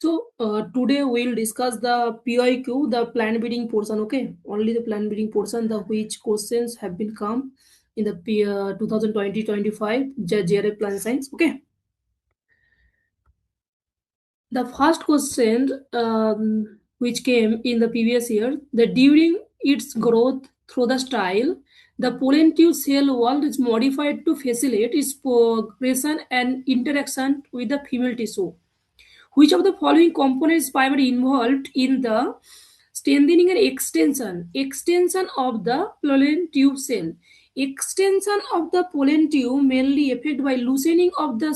Today we'll discuss the PIQ, the plan bidding portion. Okay, only the plan bidding portion, the which questions have been come in the 2020-25 JRA plan science. Okay, the first question which came in the previous year, that during its growth through the style, the pollen tube cell wall is modified to facilitate its progression and interaction with the female tissue. Which of the following components is primarily involved in the strengthening and extension of the pollen tube cell? Extension of the pollen tube mainly affected by loosening of the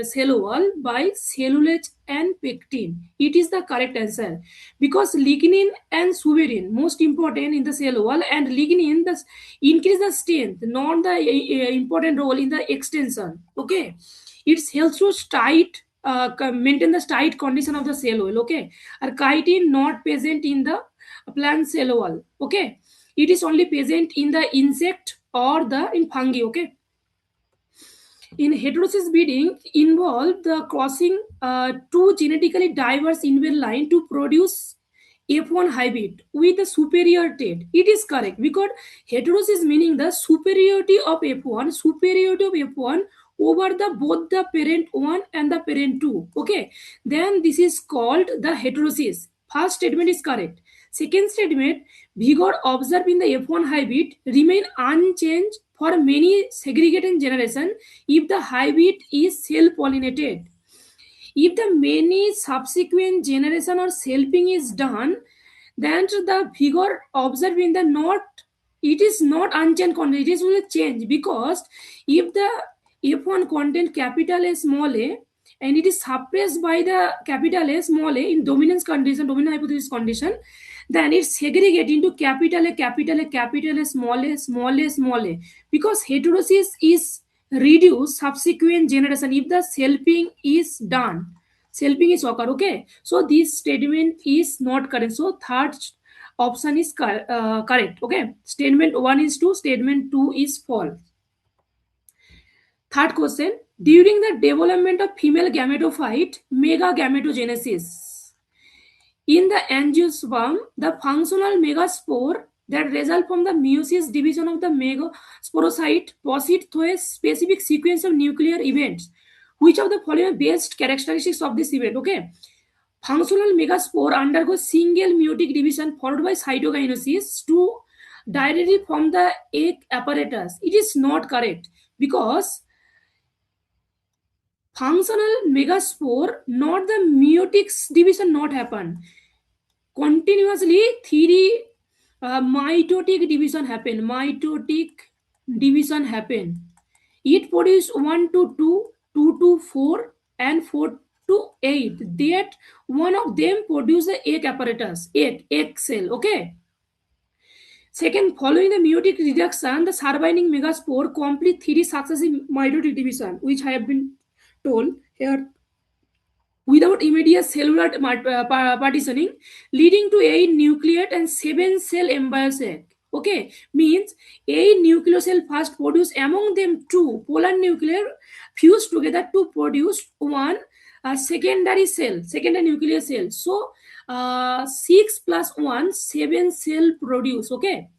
cell wall by cellulose and pectin. It is the correct answer because lignin and suberin most important in the cell wall, and lignin the increase the strength, not the important role in the extension. Okay, it helps to tight maintain the tight condition of the cell wall. Okay, or chitin not present in the plant cell wall. Okay, it is only present in the insect or the in fungi. Okay, in heterosis breeding involve the crossing two genetically diverse individual line to produce F1 hybrid with the superior trait. It is correct because heterosis meaning the superiority of F1 over the both the parent 1 and the parent 2. Okay, then this is called the heterosis. First statement is correct. Second statement, vigor observed in the F1 hybrid remain unchanged for many segregated generation if the hybrid is self-pollinated. If the many subsequent generation or selfing is done, then the vigor observed in the not, it is not unchanged content, it is will change because if the F1 content capital A small a and it is suppressed by the capital A small a in dominance condition, dominant hypothesis condition, then it's segregate into capital A, capital A, capital A, small a, small a, small a, because heterosis is reduced subsequent generation if the selfing is done, selfing is occur. Okay, so this statement is not correct, so third option is correct. Okay, statement 1 is true, statement 2 is false. Third question, during the development of female gametophyte megagametogenesis in the angiosperm, the functional megaspore that result from the meiosis division of the megasporocyte proceed through a specific sequence of nuclear events. Which of the following best characteristics of this event? Okay, functional megaspore undergoes single meiotic division followed by cytokinesis to directly from the egg apparatus. It is not correct because functional megaspore, not the meiotic division, not happen continuously. Three mitotic division happen. Mitotic division happen. It produce 1 to 2, 2 to 4, and 4 to 8. That one of them produce the egg apparatus, egg cell. Okay. Second, following the meiotic reduction, the surviving megaspore complete three successive mitotic division, which I have been told here, without immediate cellular partitioning, leading to a nucleate and 7-cell embryo sac. Okay, means a nuclear cell first produce among them two polar nuclear fuse together to produce one secondary cell, secondary nuclear cell. So 6 plus 1, 7 cell produce. Okay,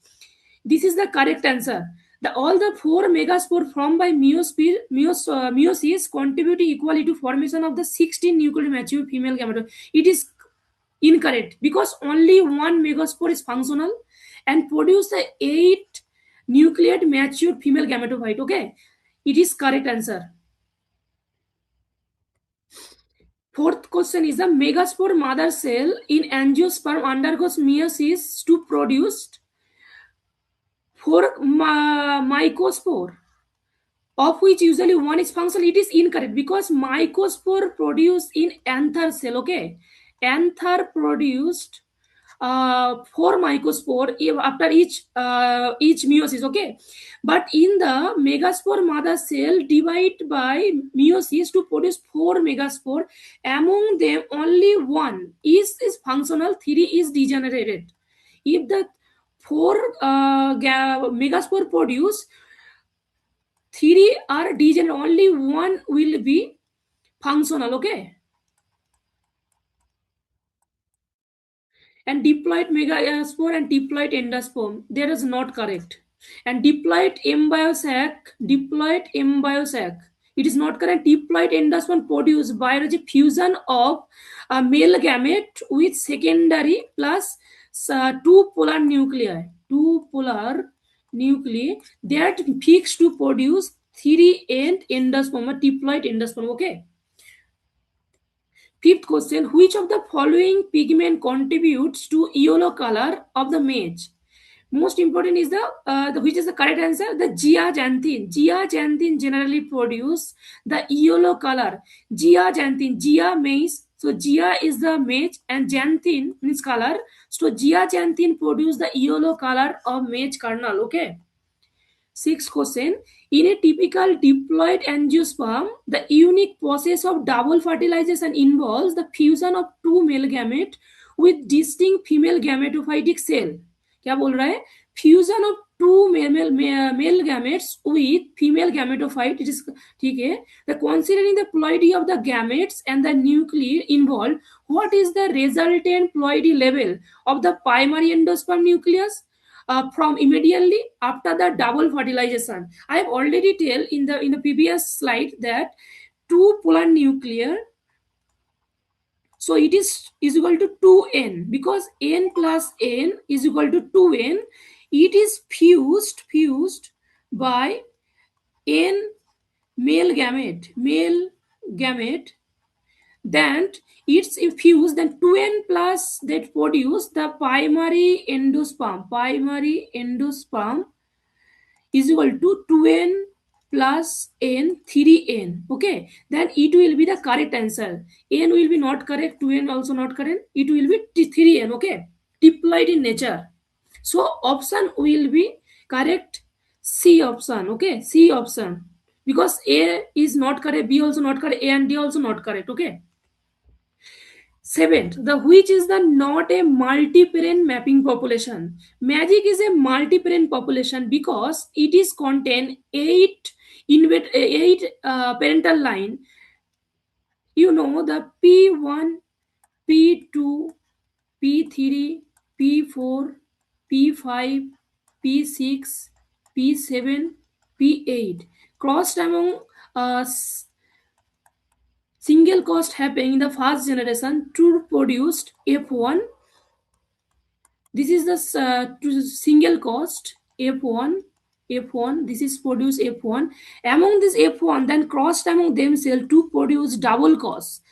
this is the correct answer. All the four megaspore formed by meiosis contribute equally to formation of the 16 nuclear mature female gamete. It is incorrect because only one megaspore is functional and produce the 8 nucleate mature female gametophyte. Okay, it is correct answer. Fourth question is the megaspore mother cell in angiosperm undergoes meiosis to produce four mycospore, of which usually one is functional. It is incorrect because mycospore produced in anther cell. Okay, anther produced four mycospore after each meiosis. Okay, but in the megaspore mother cell divide by meiosis to produce four megaspore. Among them, only one is functional, three is degenerated. If the four megaspore produce, three are degenerate, only one will be functional. Okay, and diploid megaspore and diploid endosperm. That is not correct. And diploid embryosac. It is not correct. Diploid endosperm produced by the fusion of a male gamete with secondary plus two polar nuclei. Two polar nuclei that fix to produce three end endosperm or diploid endosperm. Okay. Fifth question, which of the following pigment contributes to yellow color of the maize? Most important is the which is the correct answer? The zeaxanthin. Zeaxanthin generally produce the yellow color. Zeaxanthin, zea maize. So zea is the maize and xanthin means color. So zeaxanthin produce the yellow color of maize kernel. Okay. Sixth question. In a typical diploid angiosperm, the unique process of double fertilization involves the fusion of two male gamete with distinct female gametophytic cell. क्या बोल रहा है? Fusion of two male gametes with female gametophyte. It is ठीक है. The considering the ploidy of the gametes and the nuclei involved, what is the resultant ploidy level of the primary endosperm nucleus? From immediately after the double fertilization. I have already tell in the previous slide that two polar nuclear, so it is equal to 2n because n plus n is equal to 2n. It is fused by n male gamete, then it's fused, then 2n plus that produce the primary endosperm is equal to 2n plus n 3n. Okay, then it will be the correct answer. N will be not correct, 2n also not correct, it will be 3n. Okay, diploid in nature. So option will be correct, C option. Okay, C option, because A is not correct, B also not correct, A and D also not correct. Okay. Seventh, the which is the not a multi-parent mapping population. Magic is a multi-parent population because it is contain eight parental line. You know the P1, P2, P3, P4, P5, P6, P7, P8 crossed among single cost happening in the first generation to produced F1. This is the single cost F1. F1, this is produce F1. Among this F1, then crossed among themselves to produce double cost.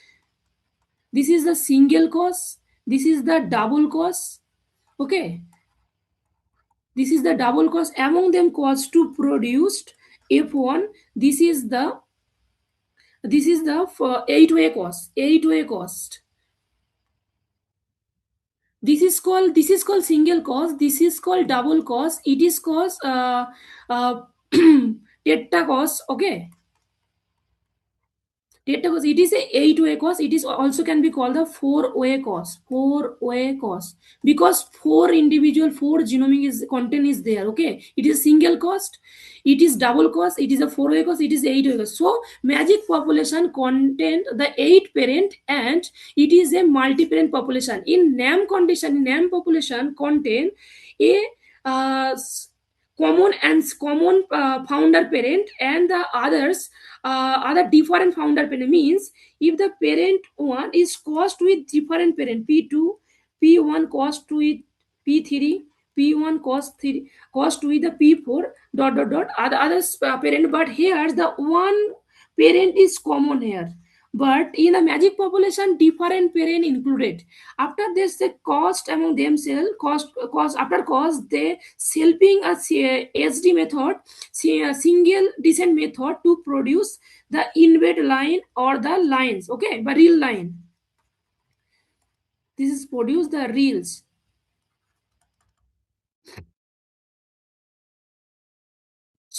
This is the single cost. This is the double cost. Okay. This is the double cost. Among them cost to produced F1. This is the eight-way cost. Eight-way cost. This is called single cost, this is called double cost, it is called uh, teta cost. Okay, data cost, it is a eight-way cost, it is also can be called the four-way cost. Four-way cost because four genomic is content is there. Okay, it is single cost, it is double cost, it is a four-way cost, it is eight-way cost. So magic population content the eight parent and it is a multi-parent population. In NAM condition, in NAM population contain a uh, common founder parent and the others other different founder parent. Means if the parent one is caused with different parent, P2, P1 caused with P3, P1 caused with the P4 dot dot dot other parent, but here the one parent is common here. But in the magic population different parent included. After this the cost among themselves, cost after cost they helping a SD method, a single descent method to produce the inbred line or the lines. Okay, but real line, this is produce the reels.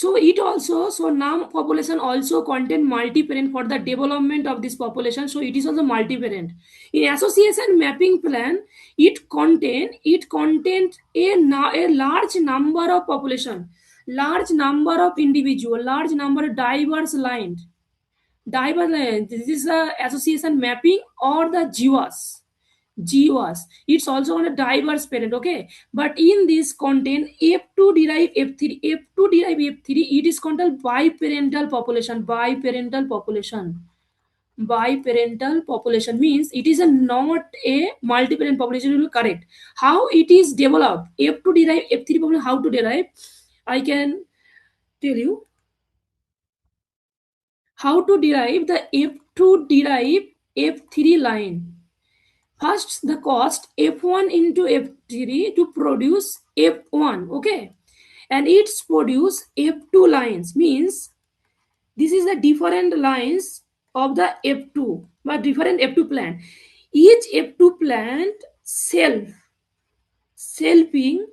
So it also, so now population also contain multi-parent for the development of this population. So it is also multi-parent. In association mapping plan, it contained a large number of population, large number of individual, large number of diverse line. Diverse line. This is the association mapping or the GWAS. GWAS. It's also on a diverse parent, okay? But in this content, F2 derive F3. F2 derive F3, it is called biparental population. Biparental population. Biparental population means it is a not a multi-parent population, will be correct. How it is developed? F2 derive F3 population, how to derive? I can tell you how to derive the F2 derive F3 line. First, the cost F1 into F3 to produce F1, okay? And it's produce F2 lines, means this is the different lines of the F2, but different F2 plant. Each F2 plant selfing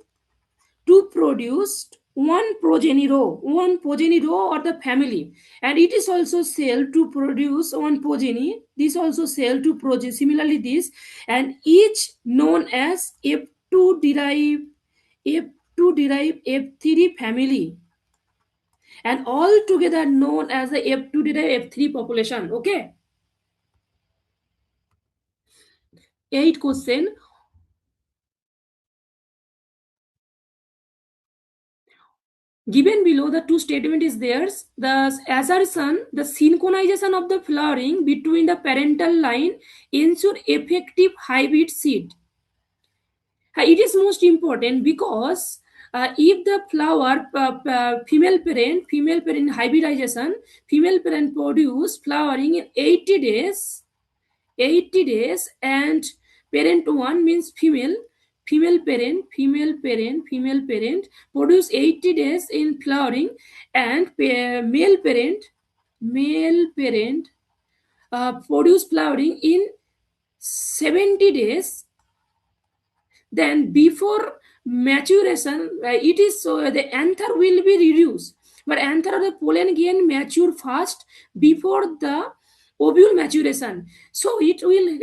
to produce one progeny row or the family, and it is also cell to produce one progeny. This also cell to progeny. Similarly, this and each known as F2 derive F3 family, and all together known as the F2 derive F3 population. Okay. 8 question. Given below, the two statement is theirs. The assertion, the synchronization of the flowering between the parental line ensure effective hybrid seed. It is most important because if the flower female parent hybridization, female parent produce flowering in 80 days, 80 days, and parent one means female parent produce 80 days in flowering, and male parent produce flowering in 70 days. Then before maturation, it is so the anther will be reduced, but anther of the pollen gain mature fast before the ovule maturation, so it will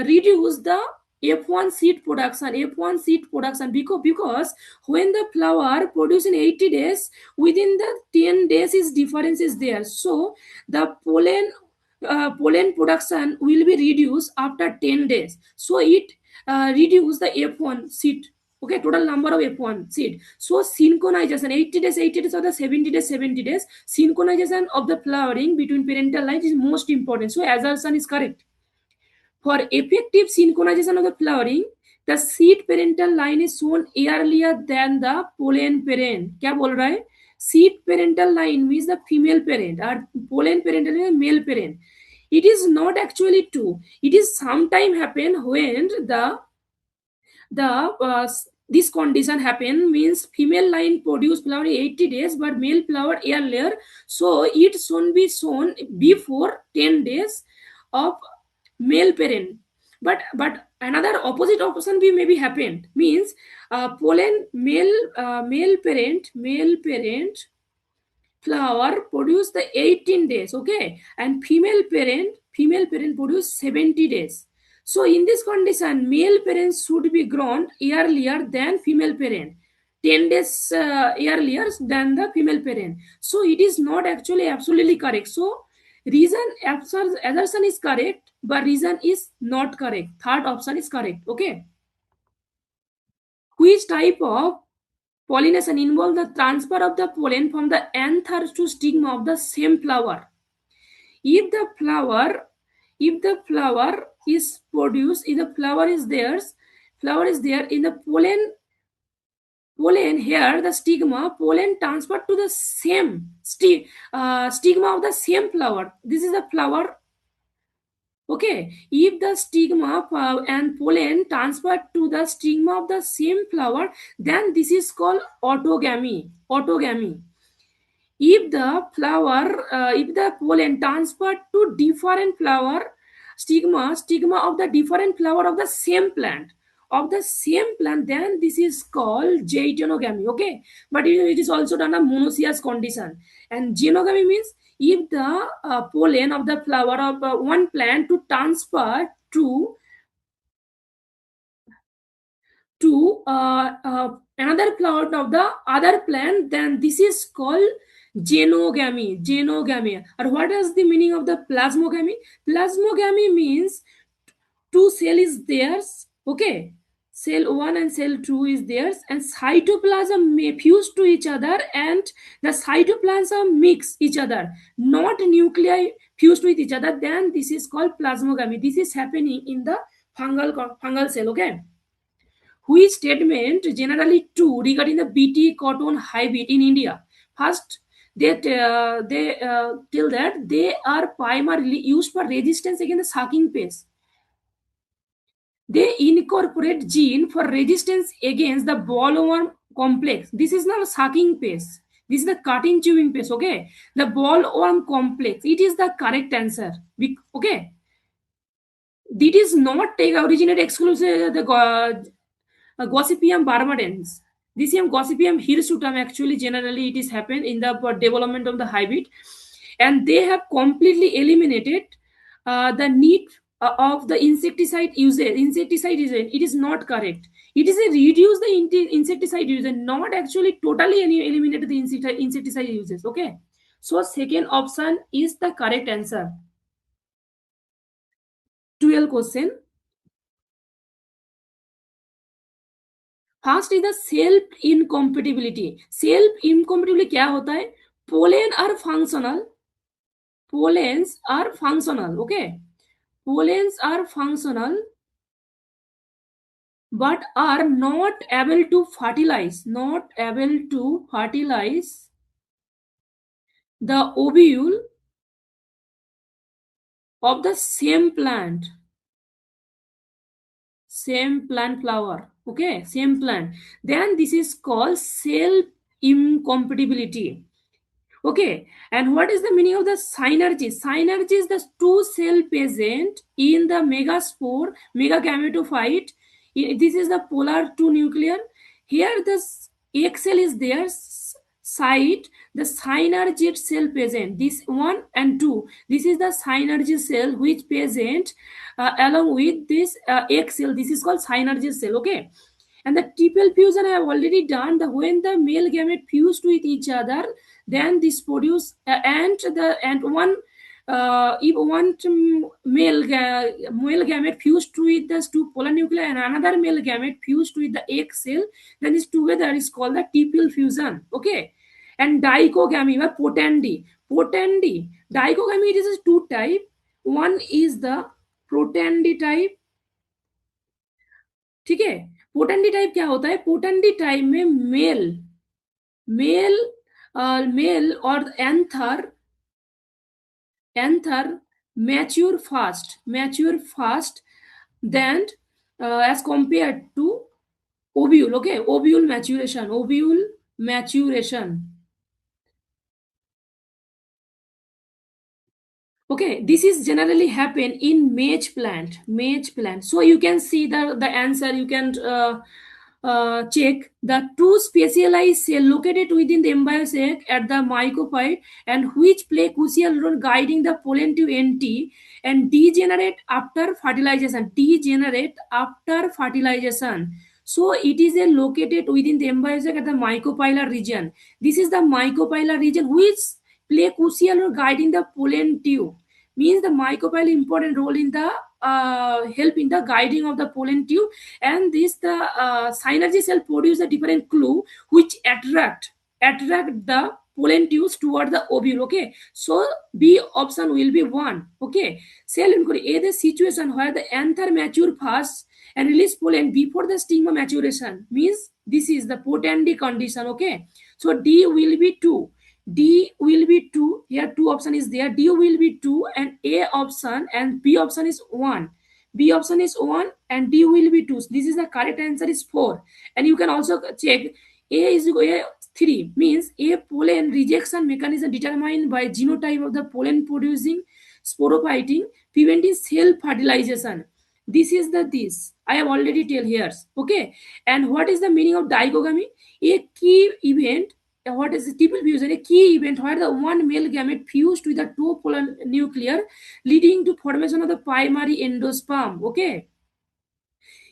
reduce the F1 seed production, because when the flower produce in 80 days, within the 10 days is difference is there, so the pollen production will be reduced after 10 days, so it reduce the F1 seed. Okay, total number of F1 seed. So synchronization, 80 days or the 70 days. Synchronization of the flowering between parental lines is most important. So assertion is correct. For effective synchronization of the flowering, the seed parental line is shown earlier than the pollen parent. क्या बोल रहा है? Seed parental line means the female parent, or pollen parental line is male parent. It is not actually true. It is sometime happen when the this condition happen, means female line produce flower 80 days but male flower earlier, so it should be shown before 10 days of male parent. But another opposite option be maybe happened, means pollen male parent flower produce the 18 days, okay, and female parent produce 70 days. So in this condition, male parents should be grown earlier than female parent, 10 days earlier than the female parent. So it is not actually absolutely correct. So reason assertion is correct, but reason is not correct. Third option is correct. Okay. Which type of pollination involves the transfer of the pollen from the anther to stigma of the same flower? If the flower, if the flower is produced, if the flower is there in the pollen here, the stigma pollen transferred to the same stigma of the same flower. This is the flower. Okay, if the stigma and pollen transferred to the stigma of the same flower, then this is called autogamy. Autogamy. If the if the pollen transferred to different flower, stigma of the different flower of the same plant, then this is called genogamy. Okay, but it is also done a monoecious condition. And genogamy means if the pollen of the flower of one plant to transfer to another plant of the other plant, then this is called genogamy. Or what is the meaning of the plasmogamy? Plasmogamy means two cell is there, Okay, cell 1 and cell 2 is theirs, and cytoplasm may fuse to each other, and the cytoplasm mix each other, not nuclei fused with each other. Then this is called plasmogamy. This is happening in the fungal cell. Okay, which statement generally true regarding the BT cotton hybrid in India? First, they tell that they are primarily used for resistance against the sucking pest. They incorporate gene for resistance against the bollworm complex. This is not a sucking pest. This is the cutting chewing pest. Okay, the bollworm complex. It is the correct answer. Okay, it is not take originate exclusive the Gossypium barbadense. Gossypium hirsutum, actually generally it is happened in the development of the hybrid, and they have completely eliminated the need of the insecticide usage. Insecticide usage, it is not correct. It is a reduce the insecticide usage, not actually totally eliminated the insecticide uses. Okay, so second option is the correct answer. 12 question. First is the self incompatibility. Self incompatibility क्या होता है? Pollen are functional, pollens are functional. Okay, pollens are functional but are not able to fertilize, not able to fertilize the ovule of the same plant flower. Okay, same plant. Then this is called self incompatibility. Okay, and what is the meaning of the synergy? Synergy is the two cell present in the megaspore, megagametophyte. This is the polar two nuclear. Here the X cell is there, site, the synergy cell present. This one and two. This is the synergy cell which present along with this X cell. This is called synergy cell. Okay, and the triple fusion I have already done. The when the male gamete fused with each other, then this produce and one if one male gamete fused with the two polar nuclei and another male gamete fused with the egg cell, then this together is called the triple fusion. Okay, and dichogamy or potendy dichogamy, it is two type. One is the protendi type. ठीक है, पोटेंडी type क्या होता है? पोटेंडी type में mail mail और anther mature fast than as compared to ovule. Okay, ovule maturation. Okay, this is generally happen in maize plant. So you can see the answer. You can check the two specialized cell located within the embryo sac at the mycophyte, and which play crucial role guiding the pollen to nt and degenerate after fertilization. So it is located within the embryo sac at the mycophylla region. This is the mycophylla region which play crucial role guiding the pollen tube. Means the mycophylla important role in the help in the guiding of the pollen tube, and this the synergy cell produce a different clue which attract the pollen tubes toward the ovule. Okay, so B option will be 1. Okay, cell inquiry A, the situation where the anther mature fast and release pollen before the stigma maturation, means this is the potendy condition. Okay, so D will be 2. D will be 2. Here two option is there. D will be 2 and A option and B option is 1. B option is 1 and D will be 2. This is the correct answer is 4. And you can also check A is A 3, means A pollen rejection mechanism determined by genotype of the pollen producing sporophyting preventing cell fertilization. This is this. I have already tell here. Okay. And what is the meaning of dichogamy? A key event. What is the triple fusion? A key event where the one male gamete fused with the two polar nuclear, leading to formation of the primary endosperm. Okay,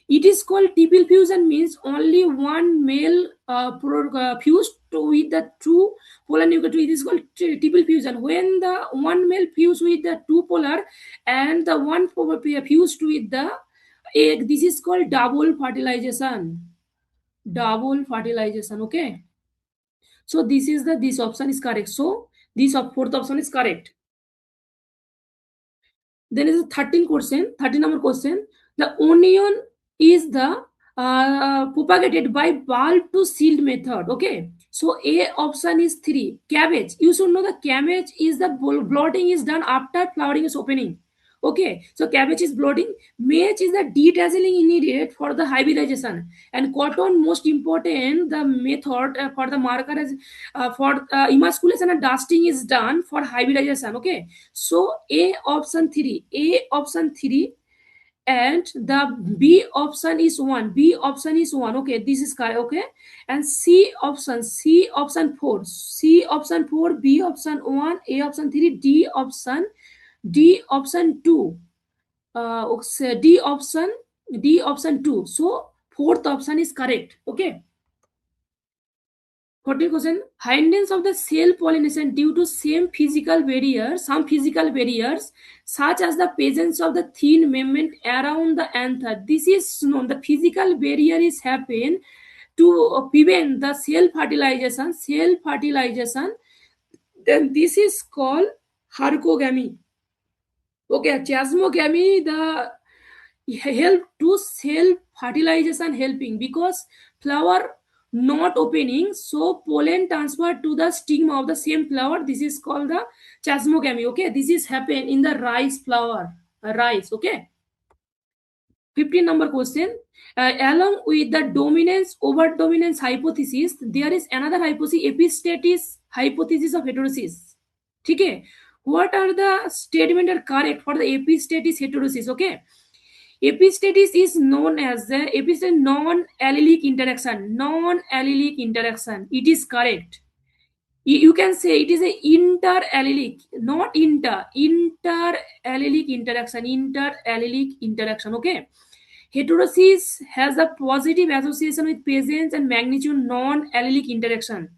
it is called triple fusion, means only one male fused with the two polar nuclear. It is called triple fusion. When the one male fused with the two polar and the one fused with the egg, this is called double fertilization. Double fertilization. Okay. So this option is correct. So this fourth option is correct. Then is a 13 question, 13 number question. The onion is the propagated by bulb to seed method. Okay. So A option is 3. Cabbage. You should know the cabbage is the blooding is done after flowering is opening. Okay. So cabbage is blooding. Maize is the detasseling needed for the hybridization. And cotton, most important, the method for the marker is for emasculation and dusting is done for hybridization. Okay. So A option 3, and the B option is 1. B option is 1. Okay, this is correct. Okay, and C option 4. C option 4, B option 1, A option 3, D option 2. Okay, D option 2. So fourth option is correct. Okay. 40 question. Hindrance of the cell pollination due to some physical barriers, such as the presence of the thin membrane around the anther. This is known. The physical barrier is happen to prevent the cell fertilization. Then this is called harcogamy. Okay, chasmogamy, the help to cell fertilization helping because flower not opening, so pollen transfer to the stigma of the same flower. This is called the chasmogamy. Okay, this is happen in the rice flower, rice. Okay. 15 number question. Along with the dominance over dominance hypothesis, there is another hypothesis, epistatis hypothesis of heterosis. Okay, what are the statement are correct for the epistatis heterosis? Okay, epistatis is known as the epistate non-allelic interaction. Non-allelic interaction. It is correct. You can say it is a inter-allelic, not inter-allelic interaction. Inter-allelic interaction. Okay. Heterosis has a positive association with presence and magnitude non-allelic interaction.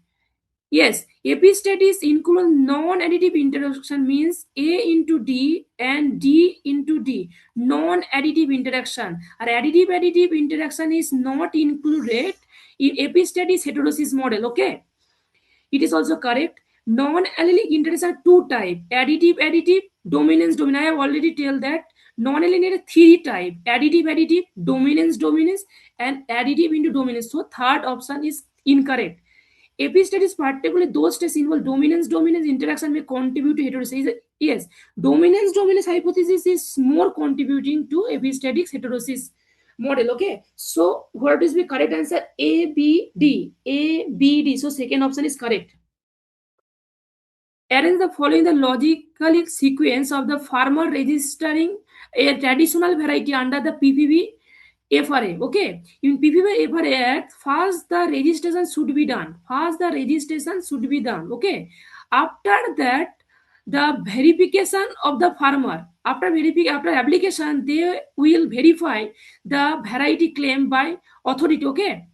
Yes, epistatis includes non-additive interaction means A into D and D into D. Non-additive interaction. Or additive interaction is not included in epistatis heterosis model. Okay, it is also correct. Non-allelic interaction are two type: additive, dominance. I have already told that non-allelic three type: additive, dominance, and additive into dominance. So third option is incorrect. Epistatis, particularly those tests involve dominance interaction may contribute to heterosis. Yes, dominance hypothesis is more contributing to epistatic heterosis model. Okay, so what is the correct answer? A, B, D. A, B, D. So second option is correct. Arrange the following the logical sequence of the farmer registering a traditional variety under the PPB FRA. Okay, in PPB FRA Act, first the registration should be done. Okay, after that, the verification of the farmer. After application, they will verify the variety claimed by authority. Okay,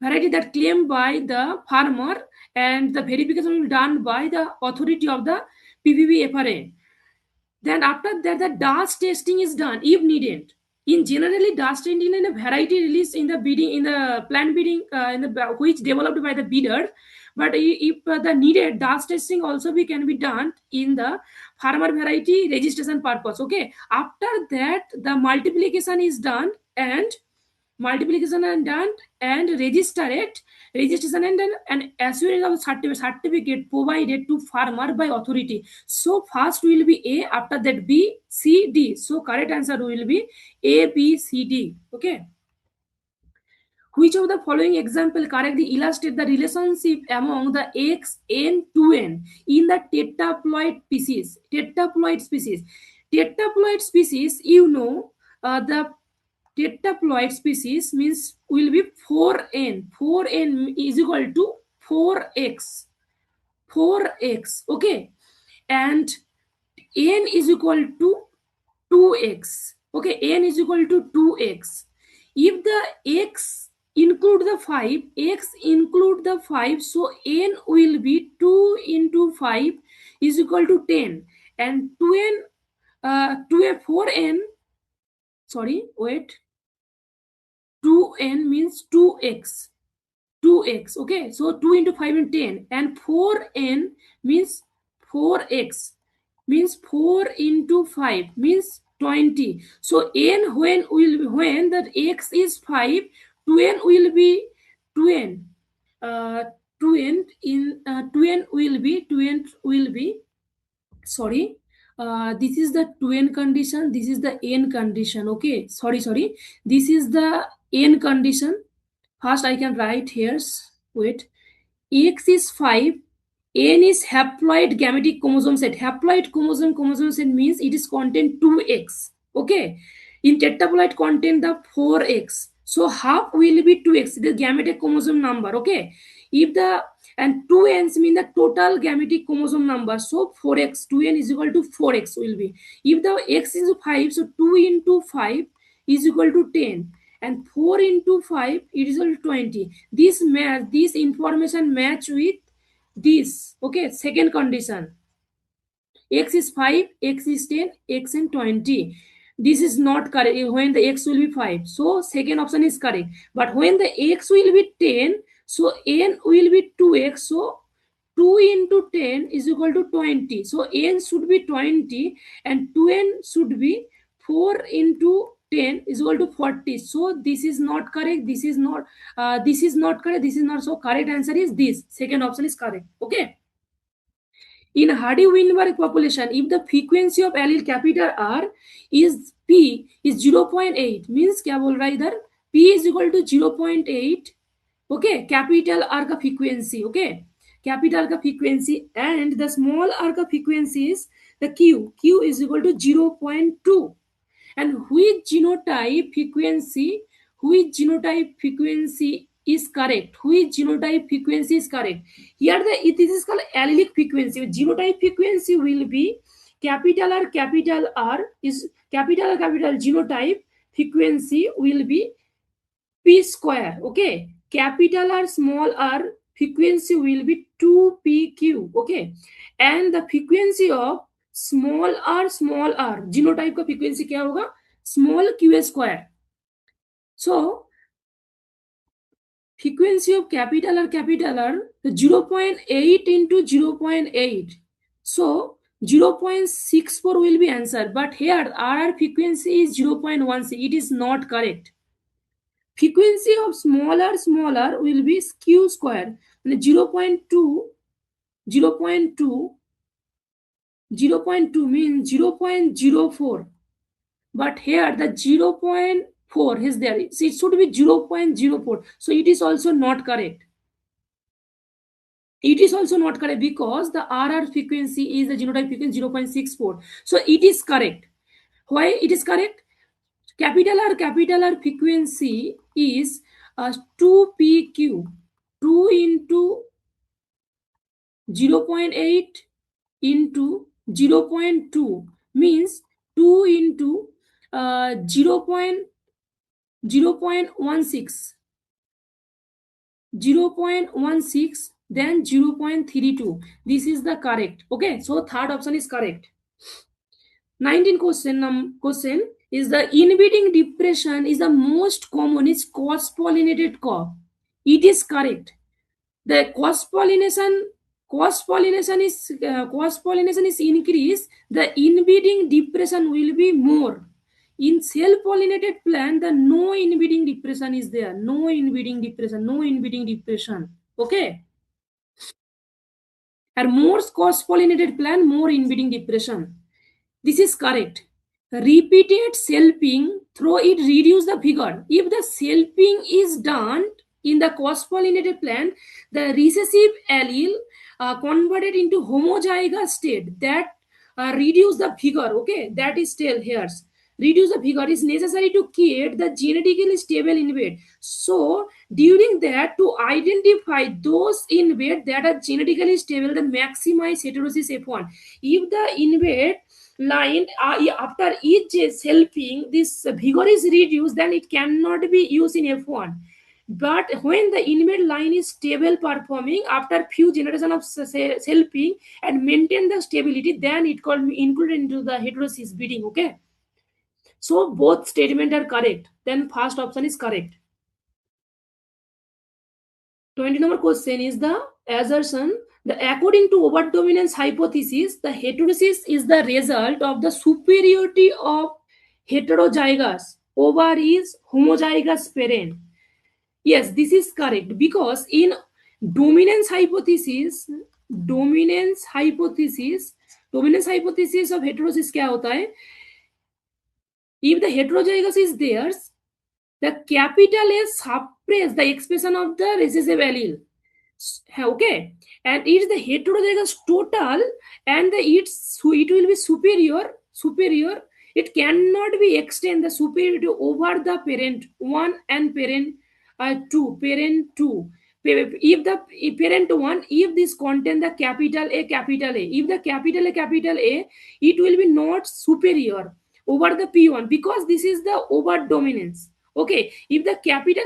variety that claimed by the farmer, and the verification will be done by the authority of the PPB FRA. Then after that, the dust testing is done if needed. In generally, dust testing in a variety released in the bidding, in the plant bidding, which developed by the bidder. But if the needed dust testing also can be done in the farmer variety registration purpose. Okay. After that, the multiplication is done and register it registration and assurance of certificate provided to farmer by authority. So first will be A, after that B, C, D. So correct answer will be A, B, C, D. Okay, which of the following example correctly illustrate the relationship among the X n to n in the tetraploid species? Tetraploid species, you know, the tetraploid species means will be 4n. 4n is equal to 4x. 4x. Okay. And n is equal to 2x. Okay. N is equal to 2x. If the x include the 5, so n will be 2 into 5 is equal to 10. And 4n sorry, wait, 2n means 2x, 2x, okay, so 2 into 5 and 10, and 4n means 4x, means 4 into 5 means 20. So n, when that x is 5, 2n will be 2n, uh, 2n in 2n will be 2n will be, sorry, this is the 2n condition, this is the n condition, okay, sorry, this is the n condition. First I can write here, wait, x is 5, n is haploid gametic chromosome set. Haploid chromosome set means it is contain 2x, okay, in tetraploid contain the 4x, so half will be 2x, the gametic chromosome number, okay. If the, and 2n's mean the total gametic chromosome number, so 4x, 2n is equal to 4x will be. If the x is 5, so 2 into 5 is equal to 10, and 4 into 5 it is equal to 20. This match, this information match with this, okay. Second condition, x is 5, x is 10, x and 20, this is not correct when the x will be 5, so second option is correct. But when the x will be 10, so n will be 2x, so 2 into 10 is equal to 20, so n should be 20, and 2n should be 4 into 10 is equal to 40. So this is not correct, this is not correct, this is not, so correct answer is this, second option is correct, okay. In Hardy-Weinberg population, if the frequency of allele capital R is P is 0.8, means क्या बोल रहा है इधर, P is equal to 0.8, okay, capital R का frequency, okay, capital का frequency, and the small r का frequency is the Q is equal to 0.2, and which frequency is correct, which genotype frequency is correct. Here this is called allelic frequency. Genotype frequency will be capital R is capital genotype frequency will be p square, okay. Capital R small r frequency will be 2pq, okay, and the frequency of small r genotype का frequency क्या होगा, small q square. So frequency of capital R, the 0.8 into 0.8, so 0.64 will be answer, but here R frequency is 0.16, it is not correct. Frequency of smaller will be q square, 0.2 means 0.04, but here the 0.4 is there, so it should be 0.04, so it is also not correct. It is also not correct because the RR frequency is the genotype frequency 0.64, so it is correct. Why it is correct? Capital R frequency is 2pq, 2 into 0.8 into 0.2 means 2 into 0.16, 0.16, then 0.32. This is the correct, okay. So third option is correct. 19 question is the inbreeding depression is the most common is cross pollinated crop. It is correct. The cross pollination is increased, the inbreeding depression will be more. In self pollinated plant, the no inbreeding depression is there, no inbreeding depression, okay. And more cross pollinated plant, more inbreeding depression. This is correct. Repeated selfing through it reduce the vigor. If the selfing is done in the cross-pollinated plant, the recessive allele converted into homozygous state, that reduce the vigor, okay, that is still here. Reduce the vigor is necessary to create the genetically stable invade. So during that, to identify those invade that are genetically stable, then maximize heterosis F1. If the invade line after each helping this vigor is reduced, then it cannot be used in F1. But when the invade line is stable performing after few generation of helping and maintain the stability, then it can be included into the heterosis breeding, okay. So both statement are correct. Then first option is correct. 20 number question is the assertion the according to overt dominance hypothesis, the heterosis is the result of the superiority of heterozygous over his homozygous parent. Yes, this is correct because in dominance hypothesis, dominance hypothesis, dominance hypothesis of heterosis क्या होता है? If the heterozygous is there, the capital A suppress the expression of the recessive allele. Okay, and it is the heterozygous total, and it will be superior. It cannot be extend the superiority over the parent one and parent two. If parent one, if this contain the capital A, if the capital A, it will be not superior over the P1 because this is the over dominance. Okay, if the capital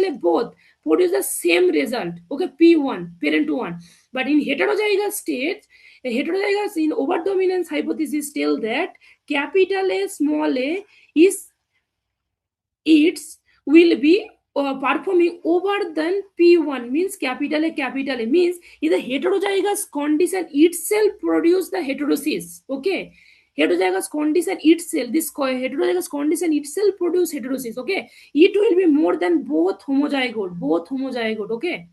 A both produce the same result, okay, P1 parent 1, but in heterozygous state, heterozygous in over dominance hypothesis tell that capital A small a is its will be performing over than P1 means capital A means is the heterozygous condition itself produce the heterosis. Okay, heterozygous condition itself, this heterozygous condition itself produce heterosis. Okay, it will be more than both homozygote. Okay,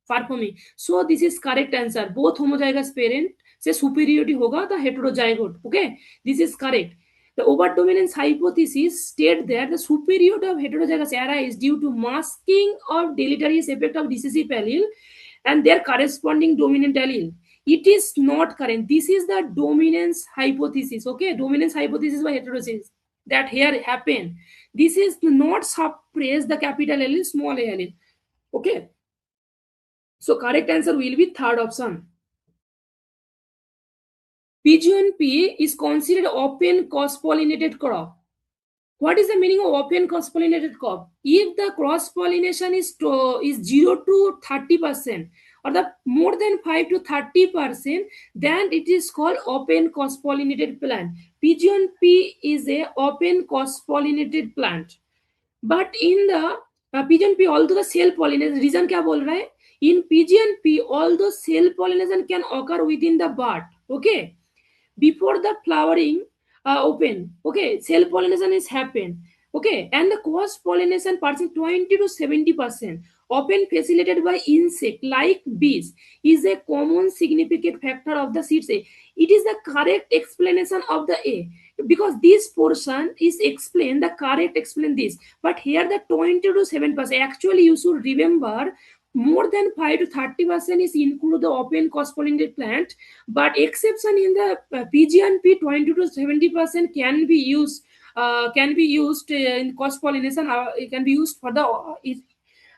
performing. So this is correct answer. Both homozygous parent से superiority होगा the heterozygote. Okay, this is correct. The overdominance hypothesis state that the superiority of heterozygous arise due to masking of deleterious effect of recessive allele and their corresponding dominant allele. It is not correct. This is the dominance hypothesis. Okay, dominance hypothesis by heterosis that here happen. This is not suppress the capital allele, small a allele. Okay, so correct answer will be third option. P is considered open cross-pollinated crop. What is the meaning of open cross-pollinated crop? If the cross-pollination is 0 to 30% or the more than 5 to 30%, then it is called open cross-pollinated plant. Pigeon P is a open cross-pollinated plant. But in the pigeon pea, although the cell pollination, reason क्या बोल रहा है? In pigeon pea, although cell pollination can occur within the bud, okay, before the flowering open, okay, cell pollination is happen, okay, and the cross pollination percent 20 to 70%, often facilitated by insect like bees, is a common significant factor of the seeds A. It is the correct explanation of the A because this portion is explained the correct explain this, but here the 20 to 7%, actually you should remember more than 5 to 30% is include the open cross pollinated plant, but exception in the PGNP 20 to 70% can be used in cross pollination. It can be used for the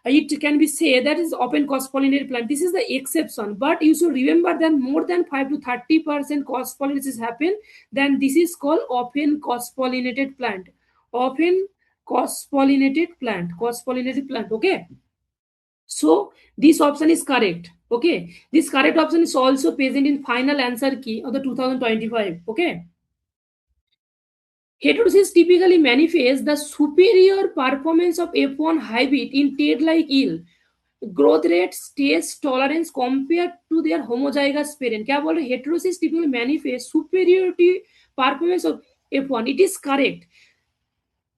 it can be said that is open cross pollinated plant. This is the exception, but you should remember that more than 5 to 30% cross pollination happen. Then this is called open cross pollinated plant. Open cross pollinated plant. Cross pollinated plant. Okay. So this option is correct. Okay, this correct option is also present in final answer key of the 2025. Okay, heterosis typically manifests the superior performance of F1 hybrid in TED-like yield, growth rate, stage tolerance compared to their homozygous parent. क्या बोल रहे? Heterosis typically manifests superiority performance of F1. It is correct.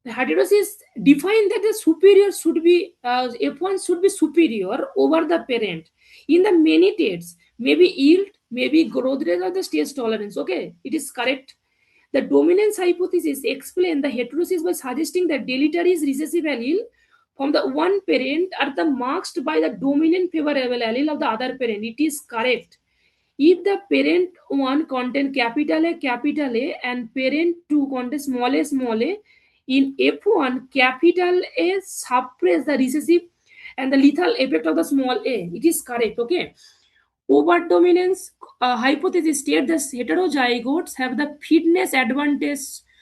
The heterosis define that the superior should be F1 should be superior over the parent in the many traits, maybe yield, maybe growth rate or the stage tolerance. Okay, it is correct. The dominance hypothesis explain the heterosis by suggesting that deleterious recessive allele from the one parent are the marked by the dominant favorable allele of the other parent. It is correct. If the parent one contain capital A and parent two contain small a, in F1 capital A suppress the recessive and the lethal effect of the small a. It is correct. Okay. Over dominance hypothesis state that heterozygotes have the fitness advantage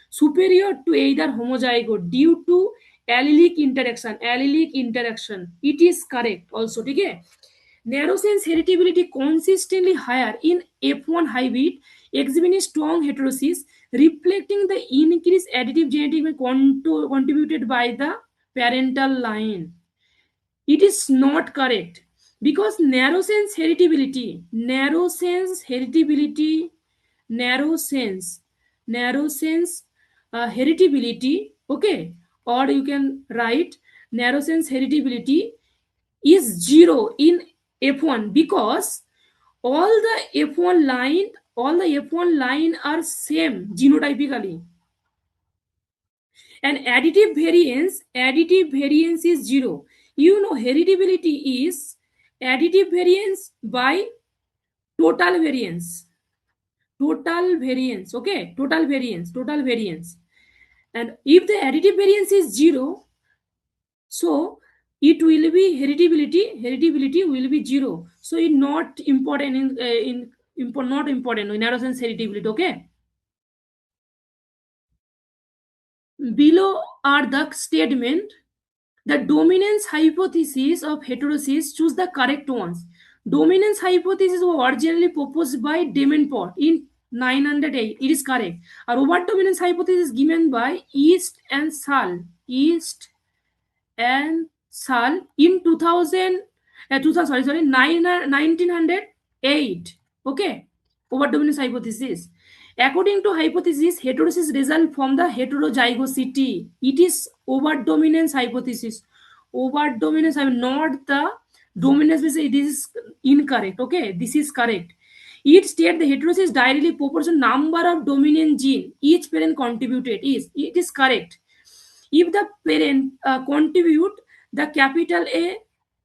superior to either homozygote due to allelic interaction. Allelic interaction. It is correct also. Okay. Narrow sense heritability consistently higher in F1 hybrid exhibiting strong heterosis reflecting the increased additive genetic contributed by the parental line. It is not correct because narrow sense heritability, narrow sense heritability, okay, or you can write narrow sense heritability is 0 in F1 because all the F1 line are same genotypically, and additive variance is 0. You know, heritability is additive variance by total variance, okay, total variance. And if the additive variance is 0, so it will be heritability will be 0. So it not important not important in narrow sense heritability, okay. Below are the statement. The dominance hypothesis of heterosis, choose the correct ones. Dominance hypothesis was originally proposed by Davenport in 908. It is correct. Our over dominance hypothesis given by East and Saul. East and Saul in 2000, 1908. Okay. Over dominance hypothesis. According to hypothesis, heterosis result from the heterozygosity. It is over dominance hypothesis. Over dominance, I mean not the dominance. It is incorrect. Okay, this is correct. It states the heterosis directly proportional number of dominant gene each parent contributed. It is correct. If the parent contribute the capital A,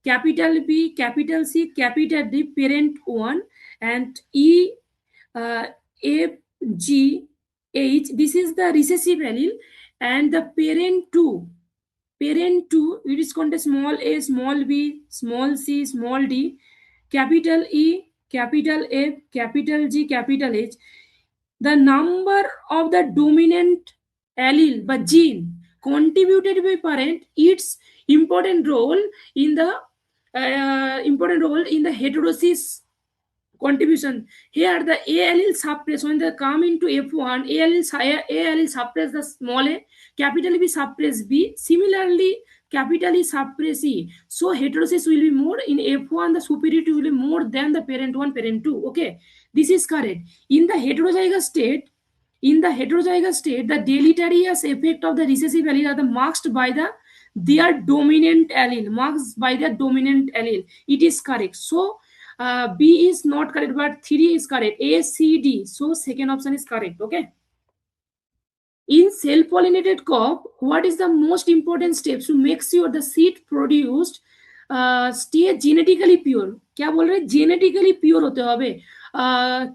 capital B, capital C, capital D, parent 1, and E, uh, F, G, H, this is the recessive allele, and the parent 2, it is contained small a, small b, small c, small d, capital E, capital F, capital G, capital H. The number of the dominant allele but gene contributed by parent, its important role in the heterosis contribution. Here the A allele suppress when they come into F1, A allele suppress the small a, capital B suppress B, similarly capital E suppress E. So heterosis will be more in F1, the superiority will be more than the parent 1, parent 2. Okay, this is correct. In the heterozygous state, the deleterious effect of the recessive allele are marked by their dominant allele. It is correct. So B is not correct, but 3 is correct. A, C, D. So second option is correct. Okay. In self-pollinated crop, what is the most important steps to make sure the seed produced stay genetically pure? क्या बोल रहे genetically pure होते होगे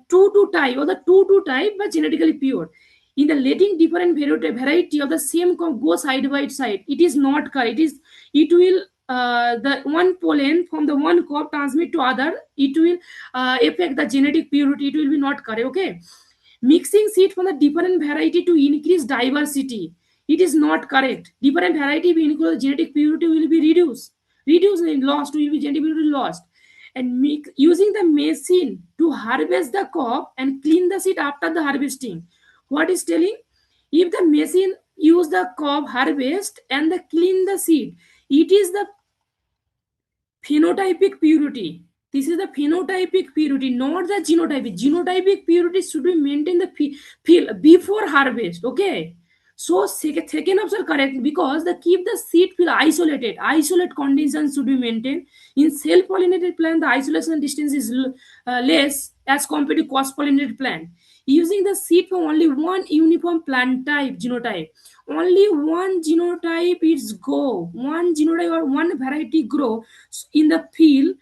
two to type or the two to type but genetically pure. In the letting different variety of the same crop go side by side, it is not correct. It will the one pollen from the one crop transmit to other. It will affect the genetic purity. It will be not correct. Okay. Mixing seed from the different variety to increase diversity, it is not correct. Different variety will increase genetic purity will be reduced and lost, will be genetic purity lost. And using the machine to harvest the crop and clean the seed after the harvesting. What is telling? If the machine use the crop harvest and the clean the seed, it is the phenotypic purity. This is the phenotypic purity, not the genotypic. Genotypic purity should be maintained the field before harvest. Okay. So second option correct because the keep the seed field isolated. Isolate conditions should be maintained. In self-pollinated plant, the isolation distance is less as compared to cross-pollinated plant. Using the seed from only one uniform plant type genotype, only one genotype is grow, one genotype or one variety grow in the field.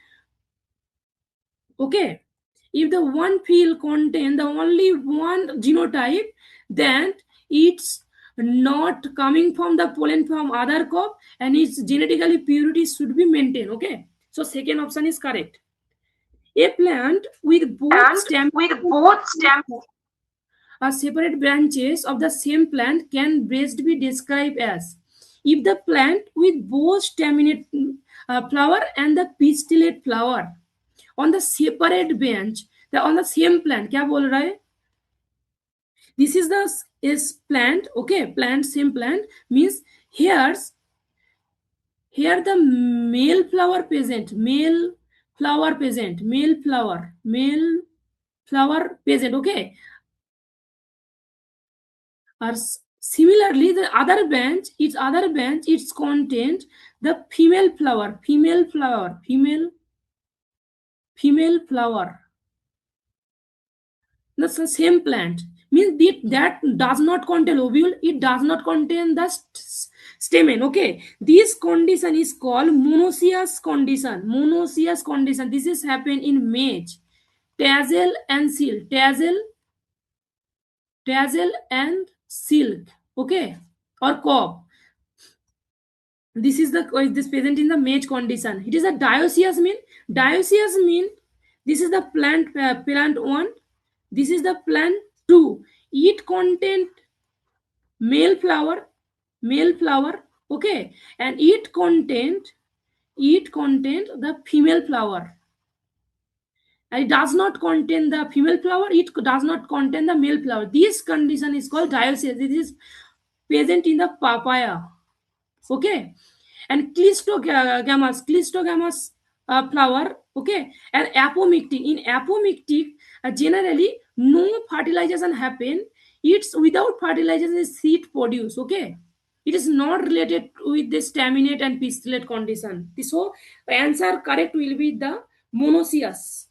Okay, if the one field contain the only one genotype, then it's not coming from the pollen from other crop and its genetically purity should be maintained. Okay, so second option is correct. A plant with both stem separate branches of the same plant can best be described as if the plant with both staminate flower and the pistillate flower on the separate branch, on the same plant, क्या बोल रहा है? This is the is plant. Okay, plant, same plant means here the male flower present, male flower present. Okay, or similarly the other branch, its content the female flower. That's the same plant means that does not contain ovule, it does not contain the stamen. Okay, this condition is called monoecious condition. This is happen in maize, tassel and silk, tassel and silk. Okay, or cob. This is the this present in the maize condition. It is a dioecious mean this is the plant one, this is the plant two. It content male flower. Okay, and it content the female flower, and it does not contain the female flower, it does not contain the male flower. This condition is called dioecious. It is present in the papaya. Okay, and clistogamous flower. Okay, and apomictic, in apomictic generally no fertilization happen, it's without fertilization the seed produce. Okay, it is not related with the staminate and pistillate condition. So answer correct will be the monoecious.